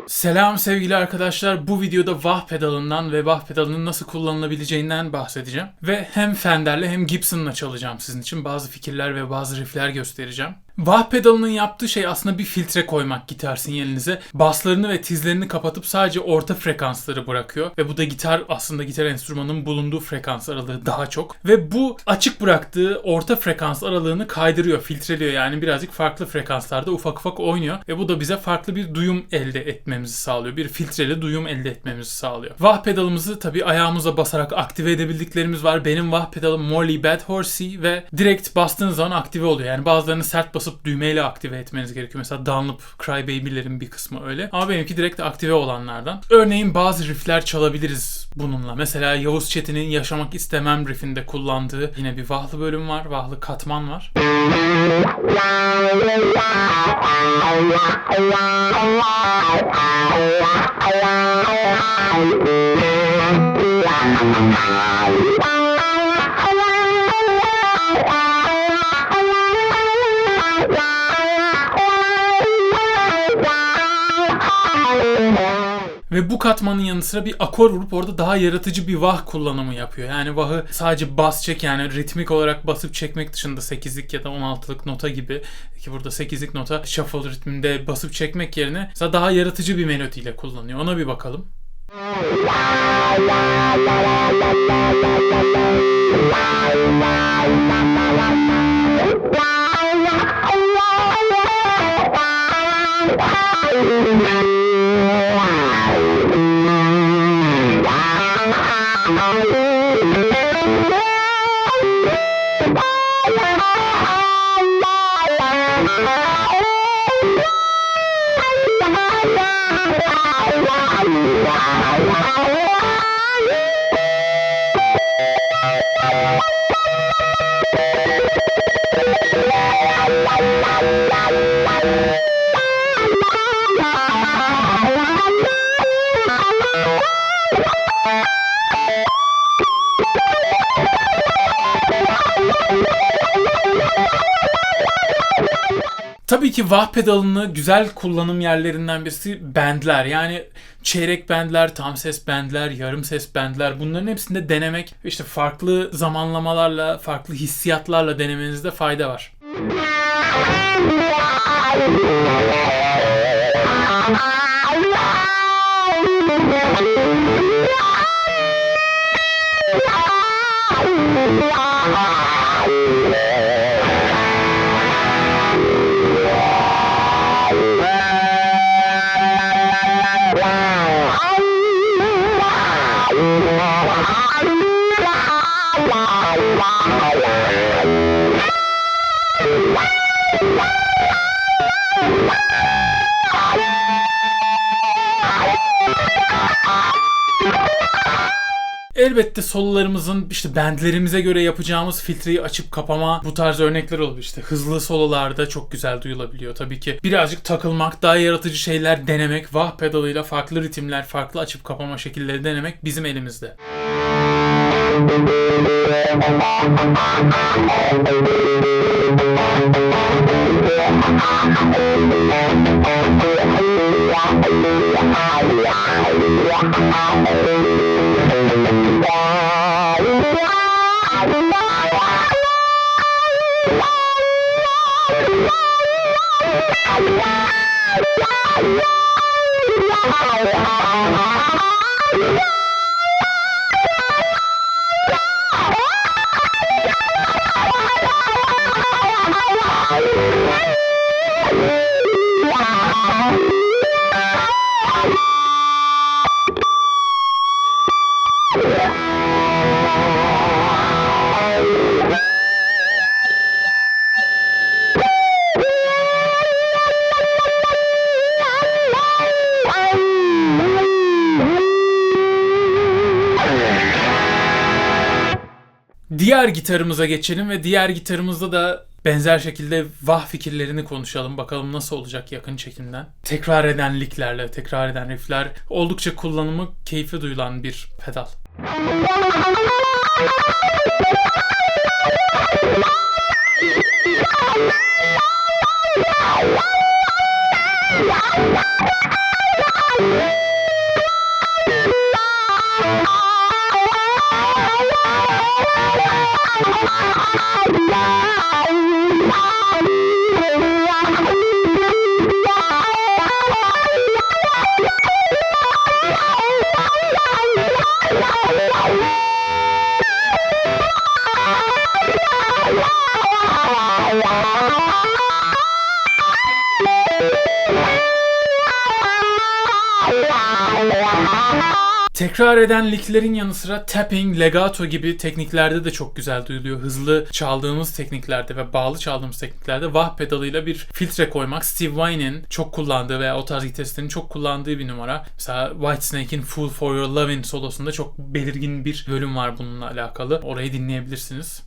Selam sevgili arkadaşlar. Bu videoda Wah pedalından ve Wah pedalının nasıl kullanılabileceğinden bahsedeceğim. Ve hem Fender'le hem Gibson'la çalacağım sizin için. Bazı fikirler ve bazı riffler göstereceğim. Wah pedalının yaptığı şey aslında bir filtre koymak gitar sinyalinize. Basslarını ve tizlerini kapatıp sadece orta frekansları bırakıyor. Ve bu da aslında gitar enstrümanının bulunduğu frekans aralığı daha çok. Ve bu açık bıraktığı orta frekans aralığını kaydırıyor, filtreliyor. Yani birazcık farklı frekanslarda ufak ufak oynuyor. Ve bu da bize farklı bir duyum elde etmemizi sağlıyor. Bir filtreli duyum elde etmemizi sağlıyor. Wah pedalımızı tabii ayağımıza basarak aktive edebildiklerimiz var. Benim Wah pedalım Morley Bad Horsey ve direkt bastığınız zaman aktive oluyor. Yani bazılarını sert basıp düğmeyle aktive etmeniz gerekiyor. Mesela Dunlop Cry Baby'lerin bir kısmı öyle. Ama benimki direkt aktive olanlardan. Örneğin bazı riffler çalabiliriz bununla. Mesela Yavuz Çetin'in Yaşamak İstemem riffinde kullandığı yine bir Wah'lı bölüm var. Wah'lı katman var. Ve bu katmanın yanı sıra bir akor vurup orada daha yaratıcı bir Wah kullanımı yapıyor. Yani Wah'ı sadece bas çek, yani ritmik olarak basıp çekmek dışında 8'lik ya da 16'lık nota gibi, ki burada 8'lik nota shuffle ritminde basıp çekmek yerine mesela daha yaratıcı bir melodiyle kullanıyor. Ona bir bakalım. Tabii ki Wah pedalını güzel kullanım yerlerinden birisi bendler. Yani çeyrek bendler, tam ses bendler, yarım ses bendler, bunların hepsinde denemek ve işte farklı zamanlamalarla, farklı hissiyatlarla denemenizde fayda var. Elbette sololarımızın işte bendlerimize göre yapacağımız filtreyi açıp kapama, bu tarz örnekler oluyor. İşte hızlı sololarda çok güzel duyulabiliyor. Tabii ki birazcık takılmak, daha yaratıcı şeyler denemek, Wah pedalıyla farklı ritimler, farklı açıp kapama şekilleri denemek bizim elimizde. Diğer gitarımıza geçelim ve diğer gitarımızda da Benzer şekilde Vah fikirlerini konuşalım. Bakalım nasıl olacak yakın çekimden. Tekrar eden licklerle, tekrar eden riffler, oldukça kullanımı keyifli duyulan bir pedal. Tekrar eden licklerin yanı sıra tapping, legato gibi tekniklerde de çok güzel duyuluyor. Hızlı çaldığımız tekniklerde ve bağlı çaldığımız tekniklerde Vah pedalıyla bir filtre koymak Steve Vai'nin çok kullandığı veya o tarz gitaristlerin çok kullandığı bir numara. Mesela Whitesnake'in Fool for Your Lovin' solosunda çok belirgin bir bölüm var bununla alakalı. Orayı dinleyebilirsiniz.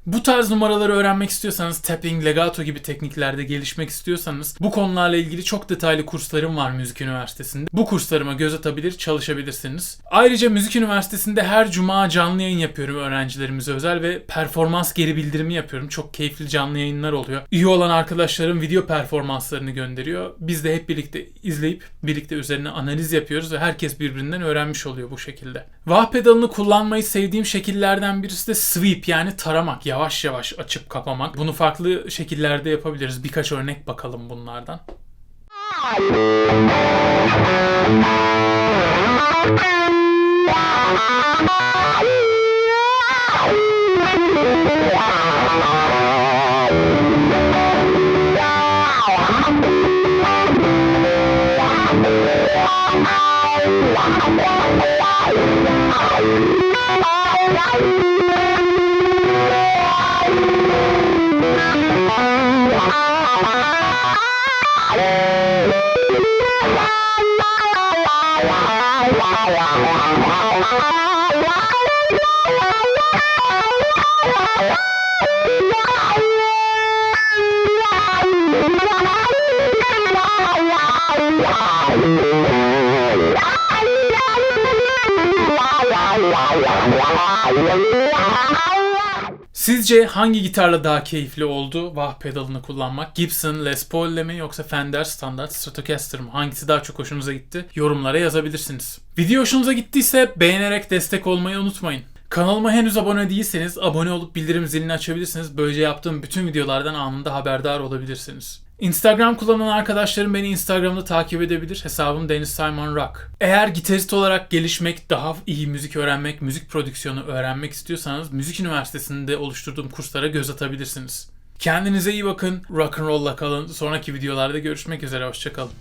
Bu tarz numaraları öğrenmek istiyorsanız, tapping, legato gibi tekniklerde gelişmek istiyorsanız bu konularla ilgili çok detaylı kurslarım var Müzik Üniversitesi'nde. Bu kurslarıma göz atabilir, çalışabilirsiniz. Ayrıca Müzik Üniversitesi'nde her cuma canlı yayın yapıyorum öğrencilerimize özel ve performans geri bildirimi yapıyorum. Çok keyifli canlı yayınlar oluyor. Üye olan arkadaşlarım video performanslarını gönderiyor. Biz de hep birlikte izleyip birlikte üzerine analiz yapıyoruz ve herkes birbirinden öğrenmiş oluyor bu şekilde. Wah pedalını kullanmayı sevdiğim şekillerden birisi de sweep, yani taramak. Yavaş yavaş açıp kapamak. Bunu farklı şekillerde yapabiliriz. Birkaç örnek bakalım bunlardan. Sizce hangi gitarla daha keyifli oldu Wah pedalını kullanmak? Gibson Les Paul'le mi yoksa Fender Standard Stratocaster mı? Hangisi daha çok hoşunuza gitti? Yorumlara yazabilirsiniz. Video hoşunuza gittiyse beğenerek destek olmayı unutmayın. Kanalıma henüz abone değilseniz abone olup bildirim zilini açabilirsiniz. Böylece yaptığım bütün videolardan anında haberdar olabilirsiniz. Instagram kullanan arkadaşlarım beni Instagram'da takip edebilir. Hesabım Deniz Simon Rock. Eğer gitarist olarak gelişmek, daha iyi müzik öğrenmek, müzik prodüksiyonu öğrenmek istiyorsanız Müzik Üniversitesi'nde oluşturduğum kurslara göz atabilirsiniz. Kendinize iyi bakın, rock'n'roll'la kalın. Sonraki videolarda görüşmek üzere, hoşça kalın.